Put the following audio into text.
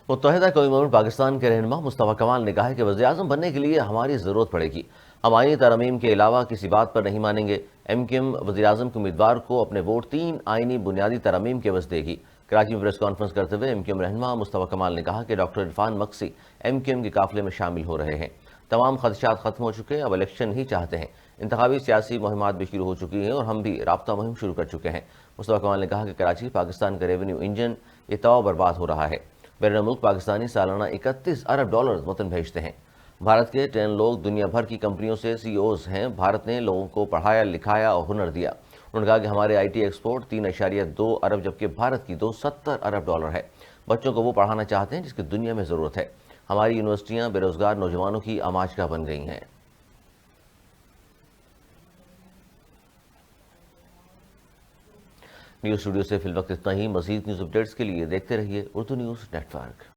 متحدہ قومی پاکستان کے رہنما مصطفیٰ کمال نے کہا ہے کہ وزیراعظم بننے کے لیے ہماری ضرورت پڑے گی. ہم آئینی ترامیم کے علاوہ کسی بات پر نہیں مانیں گے. ایم کیو ایم وزیراعظم کے امیدوار کو اپنے ووٹ 3 آئینی بنیادی ترامیم کے عوض دے گی. کراچی میں پریس کانفرنس کرتے ہوئے ایم کیو ایم رہنما مصطفیٰ کمال نے کہا کہ doctor Irfan Maqsi M Q M کے قافلے میں شامل ہو رہے ہیں. تمام خدشات ختم ہو چکے ہیں، اب الیکشن ہی چاہتے ہیں. انتخابی سیاسی مہمات بھی شروع ہو چکی ہیں اور ہم بھی رابطہ مہم شروع کر چکے ہیں. مصطفیٰ کمال نے کہا کہ کراچی پاکستان کا ریونیو انجن یہ توا برباد ہو رہا ہے. بیرون ملک پاکستانی سالانہ 31 ارب ڈالر وطن بھیجتے ہیں. بھارت کے 10 لوگ دنیا بھر کی کمپنیوں سے سی اوز ہیں. بھارت نے لوگوں کو پڑھایا، لکھایا اور ہنر دیا. انہوں نے کہا کہ ہمارے آئی ٹی ایکسپورٹ 3.2 ارب جبکہ بھارت کی 70 ارب ڈالر ہے. بچوں کو وہ پڑھانا چاہتے ہیں جس کی دنیا میں ضرورت ہے. ہماری یونیورسٹیاں بے روزگار نوجوانوں کی آماجگاہ بن گئی ہیں. نیوز اسٹوڈیو سے فی الوقت اتنا ہی. مزید نیوز اپڈیٹس کے لیے دیکھتے رہیے اردو نیوز نیٹ ورک.